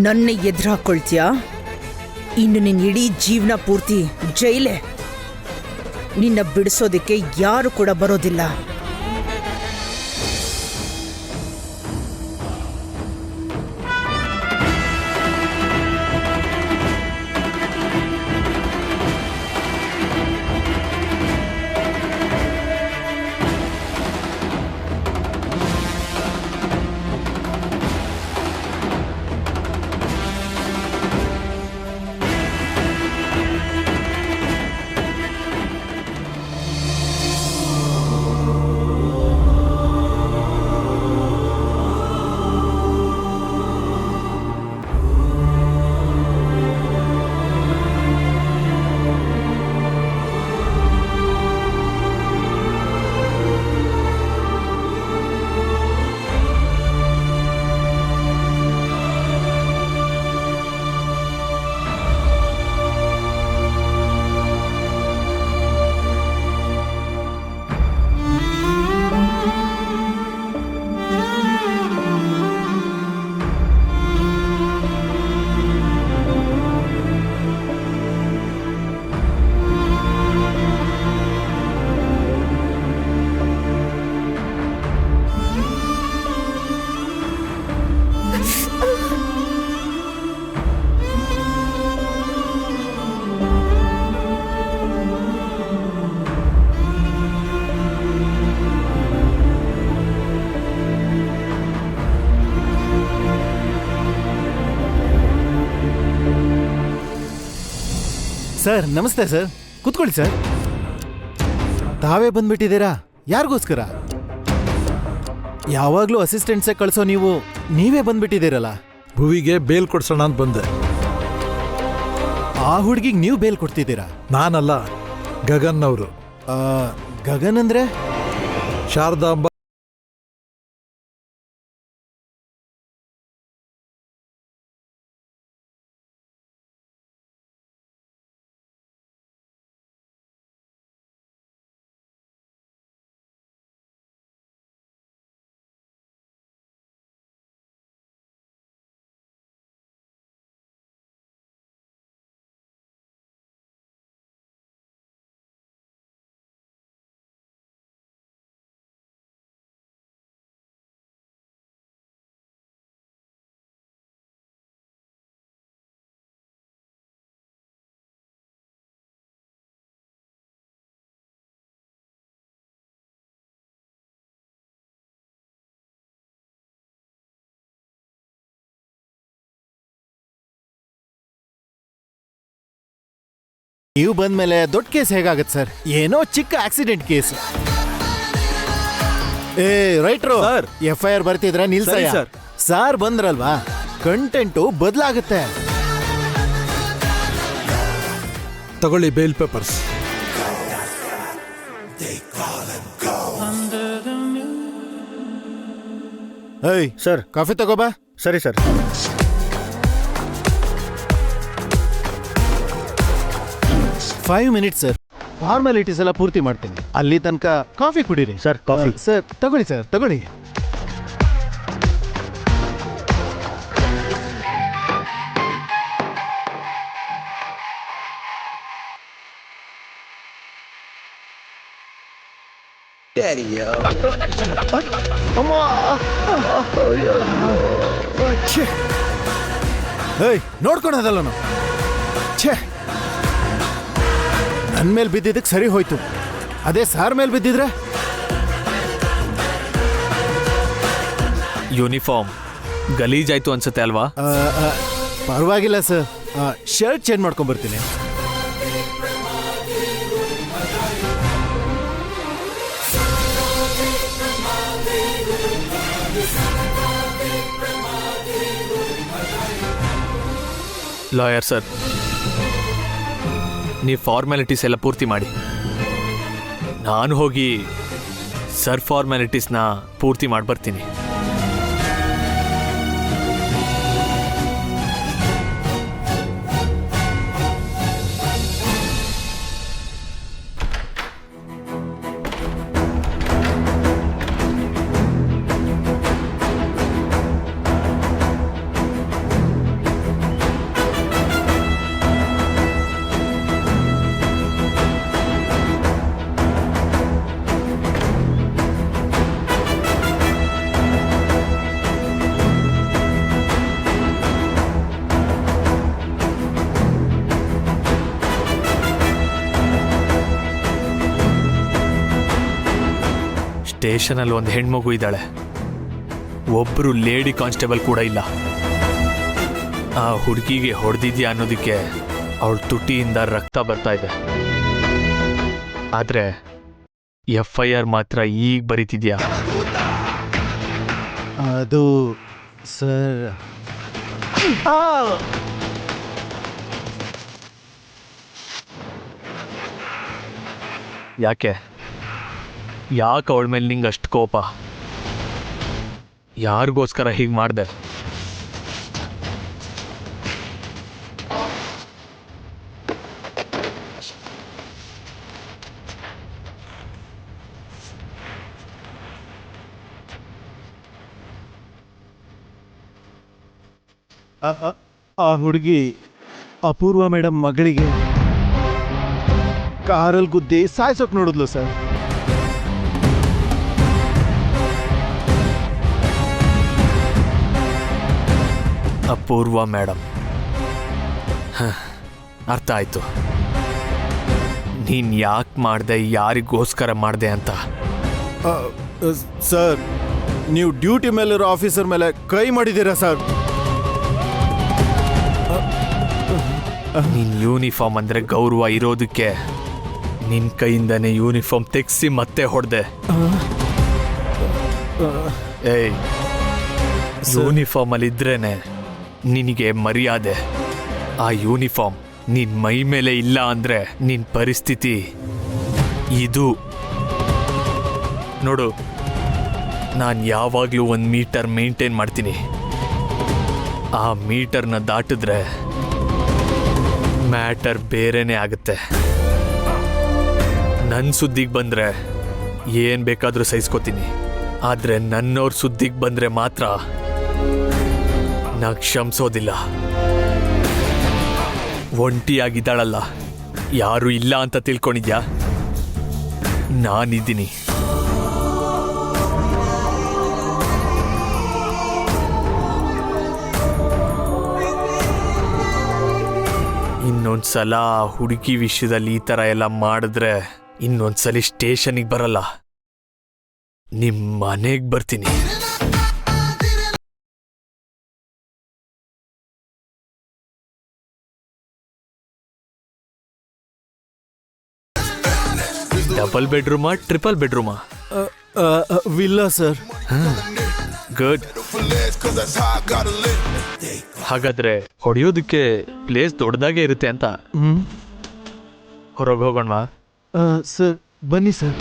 ನನ್ನ ಎದುರು ಹಾಕೊಳ್ತೀಯಾ? ಇನ್ನು ನಿನ್ನ ಇಡೀ ಜೀವನ ಪೂರ್ತಿ ಜೈಲೇ. ನಿನ್ನ ಬಿಡಿಸೋದಕ್ಕೆ ಯಾರು ಕೂಡ ಬರೋದಿಲ್ಲ. ಸರ್ ನಮಸ್ತೆ ಸರ್, ಕೂತ್ಕೊಳ್ಳಿ ಸರ್. ತಾವೇ ಬಂದ್ಬಿಟ್ಟಿದ್ದೀರಾ? ಯಾರಿಗೋಸ್ಕರ? ಯಾವಾಗ್ಲೂ ಅಸಿಸ್ಟೆಂಟ್ಸೇ ಕಳ್ಸೋ ನೀವೇ ಬಂದ್ಬಿಟ್ಟಿದ್ದೀರಲ್ಲ. ಭುವಿಗೆ ಬೇಲ್ ಕೊಡ್ಸೋಣ ಅಂತ ಬಂದೆ. ಆ ಹುಡುಗಿಗೆ ನೀವು ಬೇಲ್ ಕೊಡ್ತಿದ್ದೀರಾ? ನಾನಲ್ಲ, ಗಗನ್ ಅವರು. ಗಗನ್ ಅಂದ್ರೆ? ಶಾರದಾಂಬ ನೀವು ಬಂದ್ಮೇಲೆ ದೊಡ್ಡ ಕೇಸ್ ಹೇಗಾಗತ್ತೆ ಸರ್? ಏನೋ ಚಿಕ್ಕ ಆಕ್ಸಿಡೆಂಟ್ ಕೇಸ್. ರೈಟ್ರು ಸರ್, FIR ಬರ್ತಿದ್ರೆ ನಿಲ್ಸಯ್ಯ. ಸರ್ ಸಾರ್ ಬಂದ್ರಲ್ವಾ, ಕಂಟೆಂಟು ಬದಲಾಗುತ್ತೆ. ತಗೊಳ್ಳಿ ಬೇಲ್ ಪೇಪರ್ಸ್. ಏಯ್ ಸರ್, ಕಾಫಿ ತಗೋಬಾ. ಸರಿ sir. Five minutes sir, formalities ಎಲ್ಲ ಪೂರ್ತಿ ಮಾಡ್ತೀನಿ. ಅಲ್ಲಿ ತನಕ ಕಾಫಿ ಕುಡೀರಿ. Sir, coffee. ಸರ್ ತಗೊಳ್ಳಿ ಸರ್, ತಗೊಳ್ಳಿ. ಏಯ್ ನೋಡ್ಕೊಳೋದಲ್ಲ ನಾವು. ಛೇ, ನನ್ನ ಮೇಲೆ ಬಿದ್ದಿದ್ದಕ್ಕೆ ಸರಿ ಹೋಯ್ತು. ಅದೇ ಸಾರ್ ಮೇಲೆ ಬಿದ್ದಿದ್ರೆ? ಯೂನಿಫಾರ್ಮ್ ಗಲೀಜಾಯ್ತು ಅನ್ಸುತ್ತೆ ಅಲ್ವಾ? ಪರವಾಗಿಲ್ಲ ಸರ್, ಶರ್ಟ್ ಚೇಂಜ್ ಮಾಡ್ಕೊಂಡ್ಬರ್ತೀನಿ. ಲಾಯರ್ ಸರ್, ನೀವು ಫಾರ್ಮ್ಯಾಲಿಟೀಸ್ ಎಲ್ಲ ಪೂರ್ತಿ ಮಾಡಿ. ನಾನು ಹೋಗಿ ಸರ್ ಫಾರ್ಮ್ಯಾಲಿಟೀಸ್ನ ಪೂರ್ತಿ ಮಾಡ್ಬರ್ತೀನಿ. ಸ್ಟೇಷನಲ್ಲಿ ಒಂದು ಹೆಣ್ಮಗು ಇದ್ದಾಳೆ, ಒಬ್ಬರು ಲೇಡಿ ಕಾನ್ಸ್ಟೇಬಲ್ ಕೂಡ ಇಲ್ಲ. ಆ ಹುಡುಗಿಗೆ ಹೊಡೆದಿದ್ಯಾ ಅನ್ನೋದಕ್ಕೆ ಅವಳ ತುಟಿಯಿಂದ ರಕ್ತ ಬರ್ತಾ ಇದೆ. ಆದರೆ FIR ಮಾತ್ರ ಈಗ ಬರೀತಿದ್ಯಾ? ಅದು ಸರ್ ಯಾಕೆ ಅವಳ ಮೇಲೆ ನಿಂಗೆ ಅಷ್ಟು ಕೋಪ? ಯಾರಿಗೋಸ್ಕರ ಹೀಗೆ ಮಾಡಿದೆ? ಆ ಹುಡುಗಿ ಅಪೂರ್ವ ಮೇಡಮ್ ಮಗಳಿಗೆ ಕಾರಲ್ಲಿ ಗುದ್ದಿ ಸಾಯ್ಸೋಕ್ ನೋಡಿದ್ಲು ಸರ್. ಅಪೂರ್ವ ಮೇಡಮ್, ಅರ್ಥ ಆಯ್ತು. ನೀನು ಯಾಕೆ ಮಾಡಿದೆ, ಯಾರಿಗೋಸ್ಕರ ಮಾಡಿದೆ ಅಂತ. ಸರ್, ನೀವು ಡ್ಯೂಟಿ ಮೇಲಿರೋ ಆಫೀಸರ್ ಮೇಲೆ ಕೈ ಮಾಡಿದ್ದೀರಾ ಸರ್. ನಿನ್ನ ಯೂನಿಫಾರ್ಮ್ ಅಂದರೆ ಗೌರವ ಇರೋದಕ್ಕೆ ನಿನ್ನ ಕೈಯಿಂದನೇ ಯೂನಿಫಾರ್ಮ್ ತೆಗೆಸಿ ಮತ್ತೆ ಹೊಡೆದೆ. ಏಯ್, ಯೂನಿಫಾರ್ಮಲ್ಲಿ ಇದ್ರೇನೆ ನಿನಗೆ ಮರ್ಯಾದೆ. ಆ ಯೂನಿಫಾರ್ಮ್ ನಿನ್ನ ಮೈ ಮೇಲೆ ಇಲ್ಲ ಅಂದರೆ ನಿನ್ನ ಪರಿಸ್ಥಿತಿ ಇದು. ನೋಡು, ನಾನು ಯಾವಾಗಲೂ ಒಂದು ಮೀಟರ್ ಮೇಂಟೈನ್ ಮಾಡ್ತೀನಿ. ಆ ಮೀಟರ್ನ ದಾಟಿದ್ರೆ ಮ್ಯಾಟರ್ ಬೇರೆನೇ ಆಗುತ್ತೆ. ನನ್ನ ಸುದ್ದಿಗೆ ಬಂದರೆ ಏನು ಬೇಕಾದರೂ ಸಹಿಸ್ಕೋತೀನಿ, ಆದರೆ ನನ್ನವ್ರ ಸುದ್ದಿಗೆ ಬಂದರೆ ಮಾತ್ರ ನಾ ಕ್ಷಮಿಸೋದಿಲ್ಲ. ಒಂಟಿಯಾಗಿದ್ದಾಳಲ್ಲ, ಯಾರೂ ಇಲ್ಲ ಅಂತ ತಿಳ್ಕೊಂಡಿದ್ಯಾ? ನಾನಿದ್ದೀನಿ. ಇನ್ನೊಂದ್ಸಲ ಹುಡುಗಿ ವಿಷಯದಲ್ಲಿ ಈ ಥರ ಎಲ್ಲ ಮಾಡಿದ್ರೆ ಇನ್ನೊಂದ್ಸಲಿ ಸ್ಟೇಷನಿಗೆ ಬರಲ್ಲ, ನಿಮ್ಮ ಮನೆಗೆ ಬರ್ತೀನಿ. ಡಬಲ್ ಬೆಡ್ರೂಮಾ, ಟ್ರಿಪಲ್ ಬೆಡ್ರೂಮಾ? Villa sir. ಗುಡ್. ಹಾಗಾದ್ರೆ ಹೊಡೆಯೋದಕ್ಕೆ ಪ್ಲೇಸ್ ದೊಡ್ಡದಾಗೆ ಇರುತ್ತೆ ಅಂತ. ಹೊರಗೆ ಹೋಗೋಣವಾ? ಸರ್ ಬನ್ನಿ ಸರ್.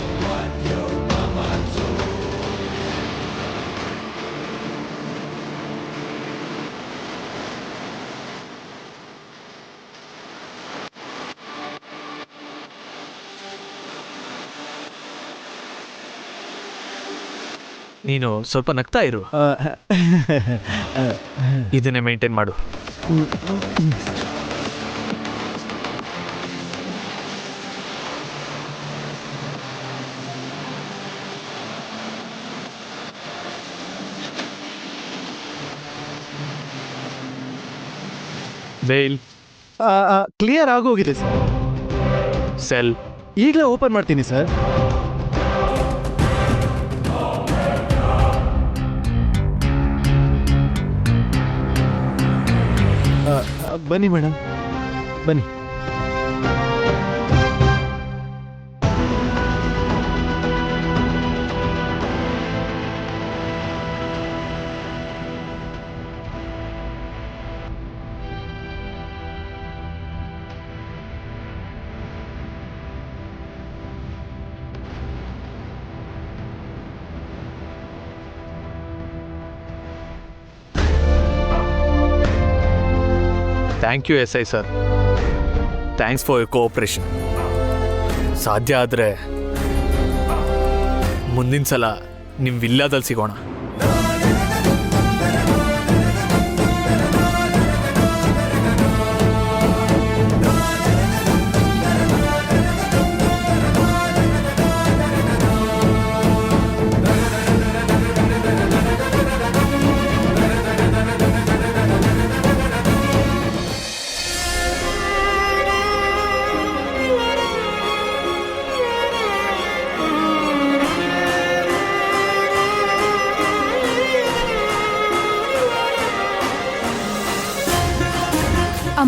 ನೀನು ಸ್ವಲ್ಪ ನಗ್ತಾ ಇರು. ಇದನ್ನೇ ಮೇಂಟೈನ್ ಮಾಡು. ಬೇಲ್ ಕ್ಲಿಯರ್ ಆಗೋಗಿದೆ ಸರ್. ಸೆಲ್ ಈಗಲೇ ಓಪನ್ ಮಾಡ್ತೀನಿ ಸರ್. ಬನ್ನಿ ಮೇಡಮ್, ಬನ್ನಿ. Thank you SI sir. Thanks for your cooperation. ಸಾಧ್ಯ ಆದರೆ ಮುಂದಿನ ಸಲ ನಿಮ್ಮ ವಿಲ್ಲಾದಲ್ಲಿ ಸಿಗೋಣ.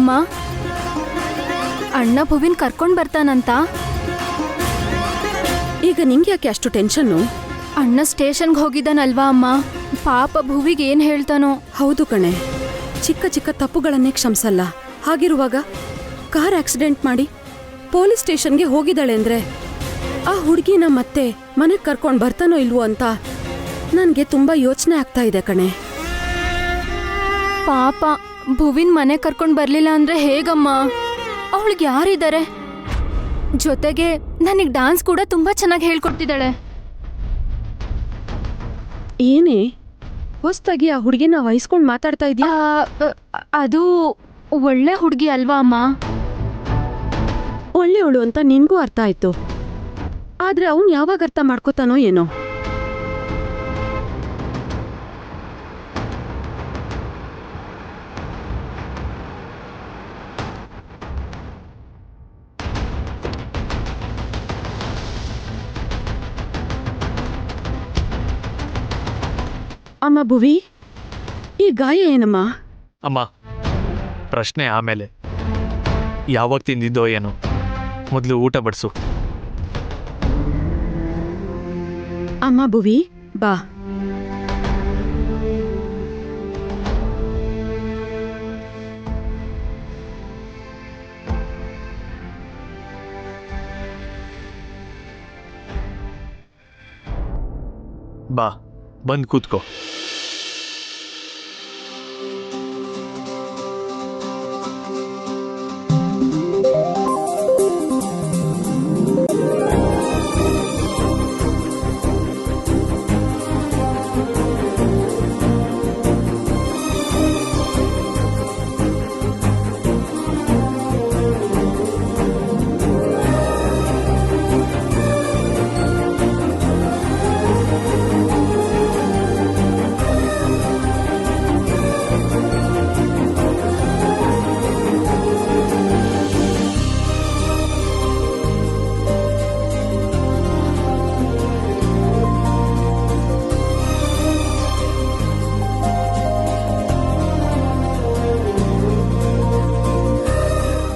ಅಮ್ಮ ಅಣ್ಣ ಭುವಿನ್ ಕರ್ಕೊಂಡ್ ಬರ್ತಾನಂತ. ಈಗ ನಿಂಗೆ ಯಾಕೆ ಅಷ್ಟು ಟೆನ್ಷನ್ನು? ಅಣ್ಣ ಸ್ಟೇಷನ್ಗೆ ಹೋಗಿದ್ದಾನಲ್ವಾ ಅಮ್ಮ, ಪಾಪ ಭುವಿಗೆ ಏನ್ ಹೇಳ್ತಾನೋ. ಹೌದು ಕಣೆ, ಚಿಕ್ಕ ಚಿಕ್ಕ ತಪ್ಪುಗಳನ್ನೇ ಕ್ಷಮಿಸಲ್ಲ. ಹಾಗಿರುವಾಗ ಕಾರ್ ಆಕ್ಸಿಡೆಂಟ್ ಮಾಡಿ ಪೊಲೀಸ್ ಸ್ಟೇಷನ್ಗೆ ಹೋಗಿದ್ದಾಳೆ ಅಂದ್ರೆ ಆ ಹುಡುಗಿನ ಮತ್ತೆ ಮನೆಗೆ ಕರ್ಕೊಂಡು ಬರ್ತಾನೋ ಇಲ್ವೋ ಅಂತ ನನಗೆ ತುಂಬಾ ಯೋಚನೆ ಆಗ್ತಾ ಇದೆ ಕಣೆ. ಪಾಪ ಭುವಿನ್ ಮನೆ ಕರ್ಕೊಂಡ್ ಬರ್ಲಿಲ್ಲ ಅಂದ್ರೆ ಹೇಗಮ್ಮ? ಅವಳಿಗೆ ಯಾರಿದ್ದಾರೆ? ಜೊತೆಗೆ ನನಗ್ ಡಾನ್ಸ್ ಕೂಡ ತುಂಬಾ ಚೆನ್ನಾಗಿ ಹೇಳ್ಕೊಡ್ತಿದ್ದಾಳೆ. ಏನೇ ಹೊಸ್ದಾಗಿ ಆ ಹುಡುಗಿನ ವಹಿಸ್ಕೊಂಡು ಮಾತಾಡ್ತಾ ಇದೀಯಾ? ಅದು ಒಳ್ಳೆ ಹುಡುಗಿ ಅಲ್ವಾ ಅಮ್ಮ? ಒಳ್ಳೆಯವಳು ಅಂತ ನಿನ್ಗೂ ಅರ್ಥ ಆಯ್ತು, ಆದ್ರೆ ಅವನ್ ಯಾವಾಗ ಅರ್ಥ ಮಾಡ್ಕೋತಾನೋ ಏನೋ. ಅಮ್ಮ ಭುವಿ, ಈ ಗಾಯ ಏನಮ್ಮ? ಅಮ್ಮ, ಪ್ರಶ್ನೆ ಆಮೇಲೆ. ಯಾವಾಗ ತಿಂದಿದ್ದೋ ಏನೋ, ಮೊದಲು ಊಟ ಬಡಿಸು. ಅಮ್ಮ ಭುವಿ, ಬಾ. ಬಾ, ಬಂದು ಕೂತ್ಕೋ.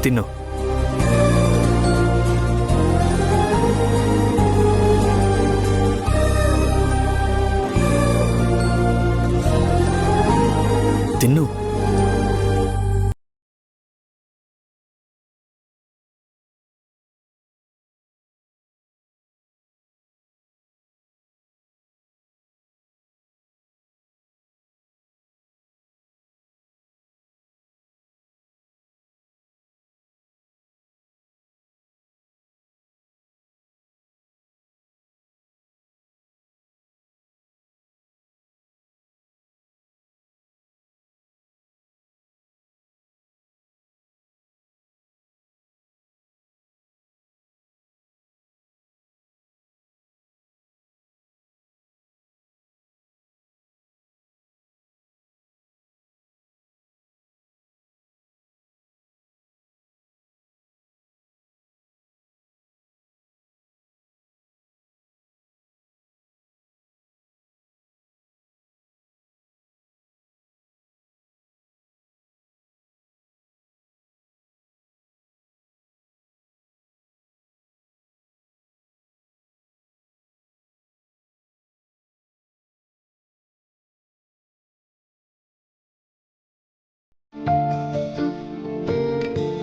ತಿನ್ನು. ತಿನ್ನು.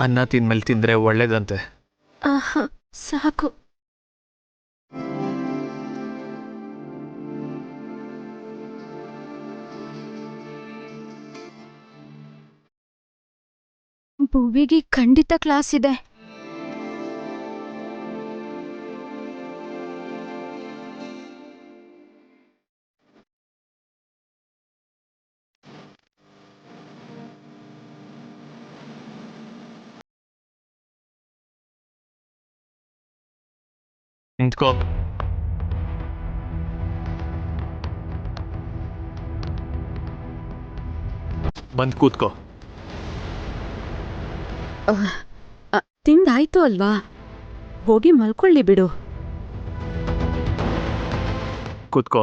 ಅನ್ನ ತಿಂದ್ಮೇಲೆ ತಿಂದರೆ ಒಳ್ಳೇದಂತೆ. ಸಾಕು. ಭುವಿಗೆ ಖಂಡಿತ ಕ್ಲಾಸ್ ಇದೆ. ನಿಂತ್ಕೋ. ಬಂದು ಕೂತ್ಕೋ. ತಿಂದಾಯ್ತು ಅಲ್ವಾ, ಹೋಗಿ ಮಲ್ಕೊಳ್ಳಿ ಬಿಡು. ಕೂತ್ಕೋ.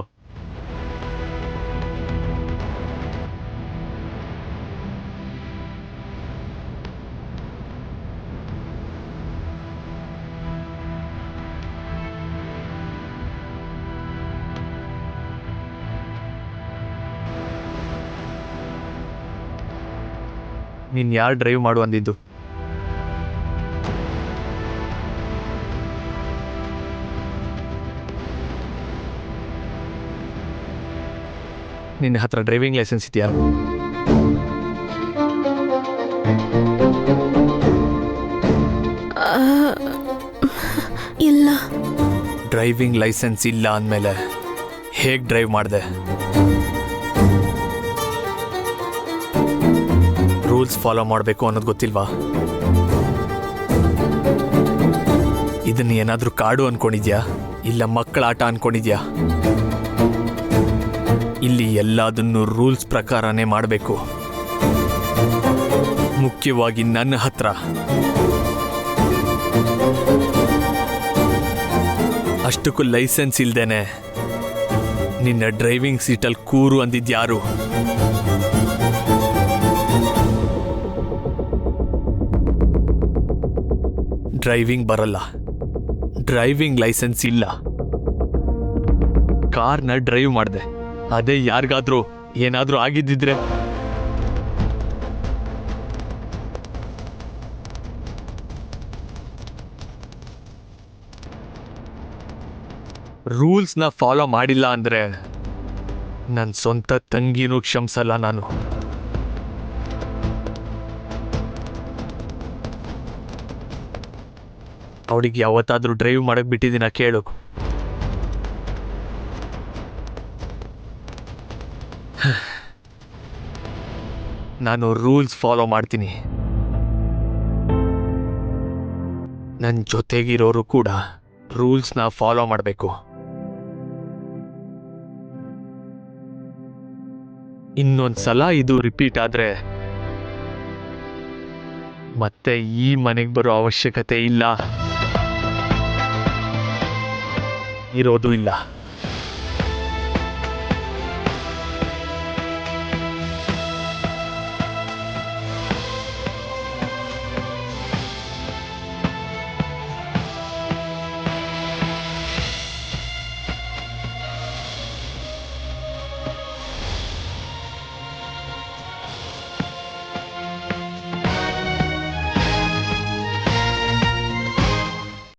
ನೀನು ಯಾರು ಡ್ರೈವ್ ಮಾಡು ಅಂದಿದ್ದು? ನಿನ್ನ ಹತ್ರ ಡ್ರೈವಿಂಗ್ ಲೈಸೆನ್ಸ್ ಇದೆಯಾ? ಇಲ್ಲ. ಡ್ರೈವಿಂಗ್ ಲೈಸೆನ್ಸ್ ಇಲ್ಲ ಅಂದಮೇಲೆ ಹೇಗೆ ಡ್ರೈವ್ ಮಾಡಿದೆ? ರೂಲ್ಸ್ ಫಾಲೋ ಮಾಡಬೇಕು ಅನ್ನೋದು ಗೊತ್ತಿಲ್ವಾ? ಇದನ್ನ ಏನಾದರೂ ಕಾಡು ಅನ್ಕೊಂಡಿದ್ಯಾ ಇಲ್ಲ ಮಕ್ಕಳ ಆಟ ಅನ್ಕೊಂಡಿದ್ಯಾ? ಇಲ್ಲಿ ಎಲ್ಲದನ್ನು ರೂಲ್ಸ್ ಪ್ರಕಾರನೇ ಮಾಡಬೇಕು. ಮುಖ್ಯವಾಗಿ ನನ್ನ ಹತ್ರ. ಅಷ್ಟಕ್ಕೂ ಲೈಸೆನ್ಸ್ ಇಲ್ದೇನೆ ನಿನ್ನ ಡ್ರೈವಿಂಗ್ ಸೀಟಲ್ಲಿ ಕೂರು ಅಂದಿದ್ಯಾರು? ಡ್ರೈವಿಂಗ್ ಬರಲ್ಲ, ಡ್ರೈವಿಂಗ್ ಲೈಸೆನ್ಸ್ ಇಲ್ಲ, ಕಾರ್ನ ಡ್ರೈವ್ ಮಾಡಿದೆ. ಅದೇ ಯಾರಿಗಾದ್ರೂ ಏನಾದ್ರೂ ಆಗಿದ್ದಿದ್ರೆ ರೂಲ್ಸ್ನ ಫಾಲೋ ಮಾಡಿಲ್ಲ ಅಂದ್ರೆ ನನ್ನ ಸ್ವಂತ ತಂಗಿನೂ ಕ್ಷಮಿಸಲ್ಲ ನಾನು. ಅವಳಿಗೆ ಯಾವತ್ತಾದ್ರೂ ಡ್ರೈವ್ ಮಾಡಕ್ ಬಿಟ್ಟಿದ್ದೀನ ಕೇಳು. ನಾನು ರೂಲ್ಸ್ ಫಾಲೋ ಮಾಡ್ತೀನಿ. ನನ್ನ ಜೊತೆಗಿರೋರು ಕೂಡ ರೂಲ್ಸ್ನ ಫಾಲೋ ಮಾಡಬೇಕು. ಇನ್ನೊಂದ್ಸಲ ಇದು ರಿಪೀಟ್ ಆದ್ರೆ ಮತ್ತೆ ಈ ಮನೆಗೆ ಬರೋ ಅವಶ್ಯಕತೆ ಇಲ್ಲ, ಇರೋದು ಇಲ್ಲ.